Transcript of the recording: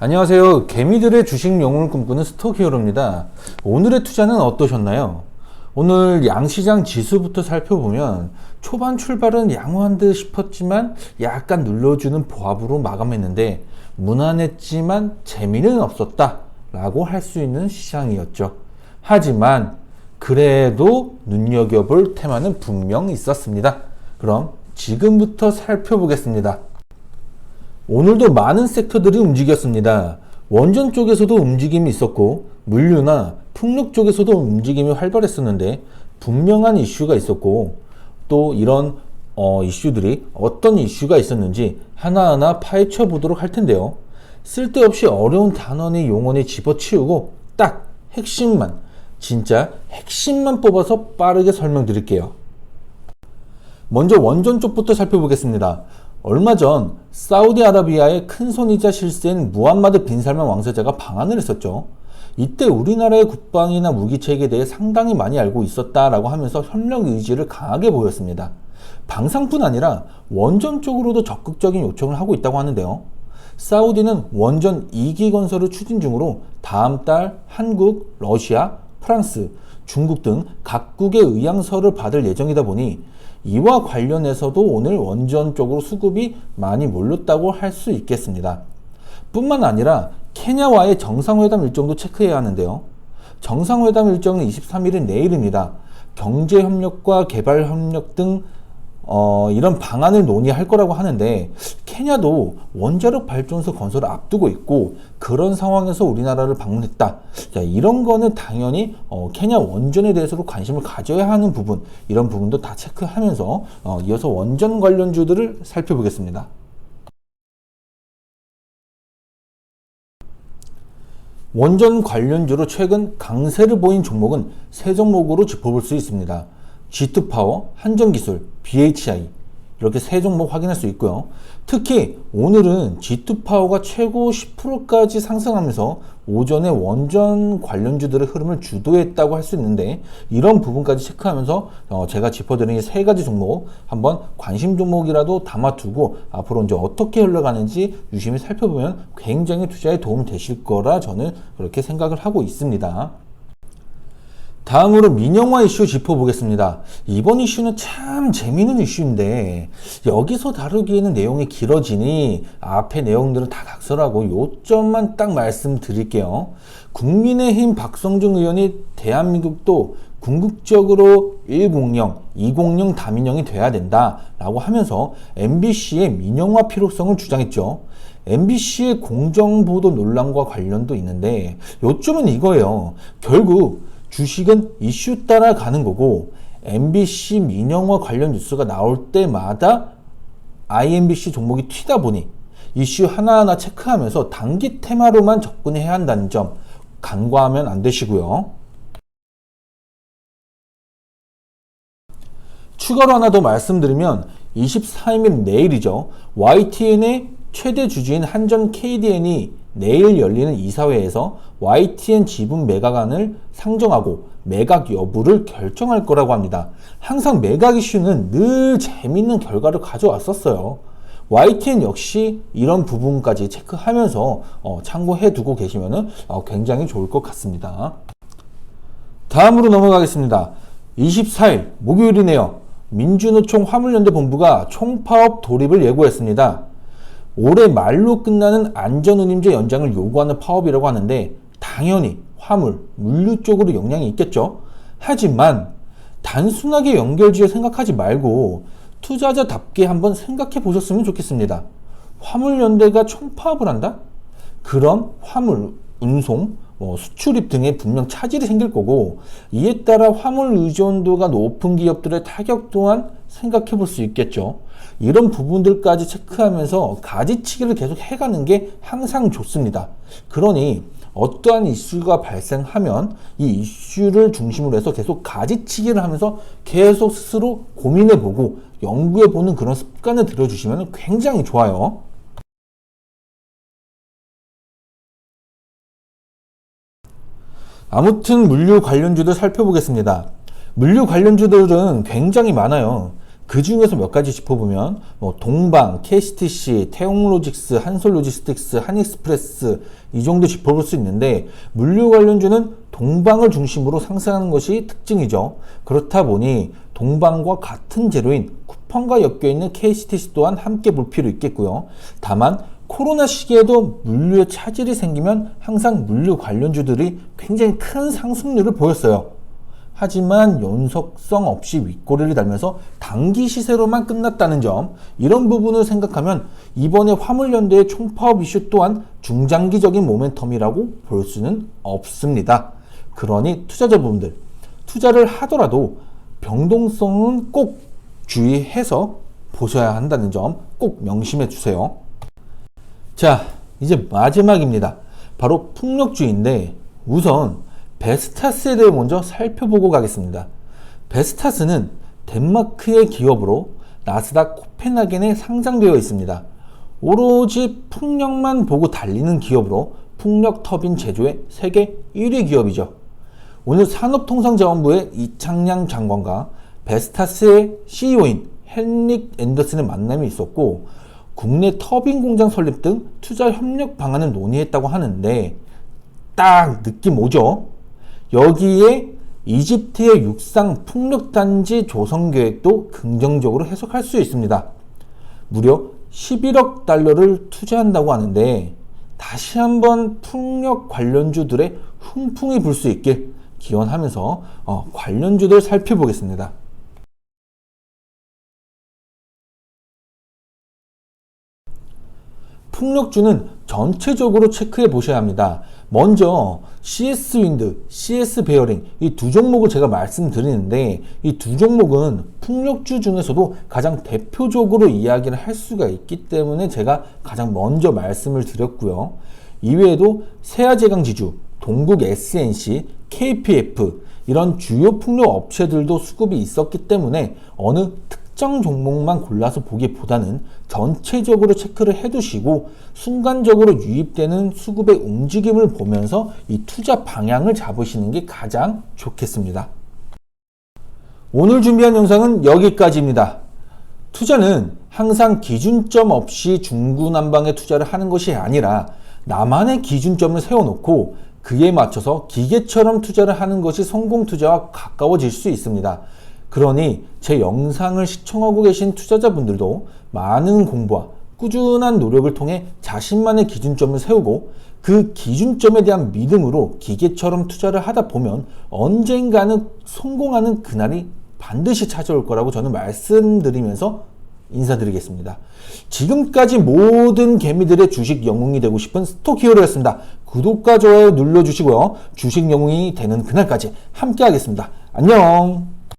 안녕하세요. 개미들의 주식 영웅을 꿈꾸는 스톡히어로입니다. 오늘의 투자는 어떠셨나요? 오늘 양시장 지수부터 살펴보면 초반 출발은 양호한 듯 싶었지만 약간 눌러주는 보합으로 마감했는데 무난했지만 재미는 없었다 라고 할 수 있는 시장이었죠. 하지만 그래도 눈여겨볼 테마는 분명 있었습니다. 그럼 지금부터 살펴보겠습니다. 오늘도 많은 섹터들이 움직였습니다. 원전 쪽에서도 움직임이 있었고 물류나 풍력 쪽에서도 움직임이 활발했었는데 분명한 이슈가 있었고 또 이런 이슈들이 어떤 이슈가 있었는지 하나하나 파헤쳐 보도록 할 텐데요. 쓸데없이 어려운 단원의 용언에 집어치우고 딱 핵심만, 진짜 핵심만 뽑아서 빠르게 설명드릴게요. 먼저 원전 쪽부터 살펴보겠습니다. 얼마 전 사우디아라비아의 큰손이자 실세인 무함마드 빈 살만 왕세자가 방한을 했었죠. 이때 우리나라의 국방이나 무기체계에 대해 상당히 많이 알고 있었다라고 하면서 협력 의지를 강하게 보였습니다. 방산뿐 아니라 원전 쪽으로도 적극적인 요청을 하고 있다고 하는데요. 사우디는 원전 2기 건설을 추진 중으로 다음 달 한국, 러시아, 프랑스, 중국 등 각국의 의향서를 받을 예정이다 보니 이와 관련해서도 오늘 원전 쪽으로 수급이 많이 몰렸다고 할 수 있겠습니다. 뿐만 아니라 케냐와의 정상회담 일정도 체크해야 하는데요. 정상회담 일정은 23일인 내일입니다. 경제협력과 개발협력 등 이런 방안을 논의할 거라고 하는데 케냐도 원자력 발전소 건설을 앞두고 있고 그런 상황에서 우리나라를 방문했다. 자, 이런 거는 당연히 케냐 원전에 대해서도 관심을 가져야 하는 부분, 이런 부분도 다 체크하면서 이어서 원전 관련주들을 살펴보겠습니다. 원전 관련주로 최근 강세를 보인 종목은 세 종목으로 짚어볼 수 있습니다. G2파워, 한전기술, BHI 이렇게 세 종목 확인할 수 있고요. 특히 오늘은 G2파워가 최고 10%까지 상승하면서 오전에 원전 관련주들의 흐름을 주도했다고 할 수 있는데 이런 부분까지 체크하면서 제가 짚어드린 세 가지 종목 한번 관심 종목이라도 담아두고 앞으로 이제 어떻게 흘러가는지 유심히 살펴보면 굉장히 투자에 도움이 되실 거라 저는 그렇게 생각을 하고 있습니다. 다음으로 민영화 이슈 짚어보겠습니다. 이번 이슈는 참 재미있는 이슈인데 여기서 다루기에는 내용이 길어지니 앞에 내용들은 다 각설하고 요점만 딱 말씀드릴게요. 국민의힘 박성중 의원이 대한민국도 궁극적으로 1공령, 2공령 다민영이 돼야 된다라고 하면서 MBC의 민영화 필요성을 주장했죠. MBC의 공정보도 논란과 관련도 있는데 요점은 이거예요. 결국 주식은 이슈 따라 가는 거고 MBC 민영화 관련 뉴스가 나올 때마다 IMBC 종목이 튀다 보니 이슈 하나하나 체크하면서 단기 테마로만 접근해야 한다는 점 간과하면 안 되시고요. 추가로 하나 더 말씀드리면 24일 내일이죠. YTN의 최대 주주인 한전 KDN이 내일 열리는 이사회에서 YTN 지분 매각안을 상정하고 매각 여부를 결정할 거라고 합니다. 항상 매각 이슈는 늘 재밌는 결과를 가져왔었어요. YTN 역시 이런 부분까지 체크하면서 참고해 두고 계시면 굉장히 좋을 것 같습니다. 다음으로 넘어가겠습니다. 24일 목요일이네요. 민주노총 화물연대 본부가 총파업 돌입을 예고했습니다. 올해 말로 끝나는 안전운임제 연장을 요구하는 파업이라고 하는데 당연히 화물, 물류 쪽으로 영향이 있겠죠. 하지만 단순하게 연결지어 생각하지 말고 투자자답게 한번 생각해 보셨으면 좋겠습니다. 화물연대가 총파업을 한다? 그럼 화물, 운송, 수출입 등에 분명 차질이 생길 거고 이에 따라 화물 의존도가 높은 기업들의 타격 또한 생각해 볼 수 있겠죠. 이런 부분들까지 체크하면서 가지치기를 계속 해가는 게 항상 좋습니다. 그러니 어떠한 이슈가 발생하면 이 이슈를 중심으로 해서 계속 가지치기를 하면서 계속 스스로 고민해보고 연구해보는 그런 습관을 들여주시면 굉장히 좋아요. 아무튼 물류 관련주들 살펴보겠습니다. 물류 관련주들은 굉장히 많아요. 그 중에서 몇 가지 짚어보면 뭐 동방, KCTC, 태용로직스, 한솔로지스틱스, 한익스프레스 이 정도 짚어볼 수 있는데 물류 관련주는 동방을 중심으로 상승하는 것이 특징이죠. 그렇다 보니 동방과 같은 재료인 쿠팡과 엮여있는 KCTC 또한 함께 볼 필요 있겠고요. 다만 코로나 시기에도 물류에 차질이 생기면 항상 물류 관련주들이 굉장히 큰 상승률을 보였어요. 하지만 연속성 없이 윗꼬리를 달면서 단기 시세로만 끝났다는 점, 이런 부분을 생각하면 이번에 화물연대의 총파업 이슈 또한 중장기적인 모멘텀이라고 볼 수는 없습니다. 그러니 투자자분들, 투자를 하더라도 변동성은 꼭 주의해서 보셔야 한다는 점 꼭 명심해 주세요. 자, 이제 마지막입니다. 바로 풍력주인데 우선 베스타스에 대해 먼저 살펴보고 가겠습니다. 베스타스는 덴마크의 기업으로 나스닥 코펜하겐에 상장되어 있습니다. 오로지 풍력만 보고 달리는 기업으로 풍력 터빈 제조의 세계 1위 기업이죠. 오늘 산업통상자원부의 이창양 장관과 베스타스의 CEO인 헨릭 앤더슨의 만남이 있었고 국내 터빈 공장 설립 등 투자 협력 방안을 논의했다고 하는데 딱 느낌 오죠? 여기에 이집트의 육상 풍력단지 조성 계획도 긍정적으로 해석할 수 있습니다. 무려 11억 달러를 투자한다고 하는데 다시 한번 풍력 관련주들의 훈풍이 불 수 있길 기원하면서 관련주들 살펴보겠습니다. 풍력주는 전체적으로 체크해 보셔야 합니다. 먼저 CS 윈드, CS 베어링 이 두 종목을 제가 말씀드리는데 이 두 종목은 풍력주 중에서도 가장 대표적으로 이야기를 할 수가 있기 때문에 제가 가장 먼저 말씀을 드렸고요. 이외에도 세아제강지주, 동국 SNC, KPF 이런 주요 풍력 업체들도 수급이 있었기 때문에 어느 특정 종목만 골라서 보기보다는 전체적으로 체크를 해두시고 순간적으로 유입되는 수급의 움직임을 보면서 이 투자 방향을 잡으시는 게 가장 좋겠습니다. 오늘 준비한 영상은 여기까지입니다. 투자는 항상 기준점 없이 중구난방에 투자를 하는 것이 아니라 나만의 기준점을 세워놓고 그에 맞춰서 기계처럼 투자를 하는 것이 성공 투자와 가까워질 수 있습니다. 그러니 제 영상을 시청하고 계신 투자자분들도 많은 공부와 꾸준한 노력을 통해 자신만의 기준점을 세우고 그 기준점에 대한 믿음으로 기계처럼 투자를 하다 보면 언젠가는 성공하는 그날이 반드시 찾아올 거라고 저는 말씀드리면서 인사드리겠습니다. 지금까지 모든 개미들의 주식 영웅이 되고 싶은 스톡히어로였습니다. 구독과 좋아요 눌러주시고요. 주식 영웅이 되는 그날까지 함께 하겠습니다. 안녕.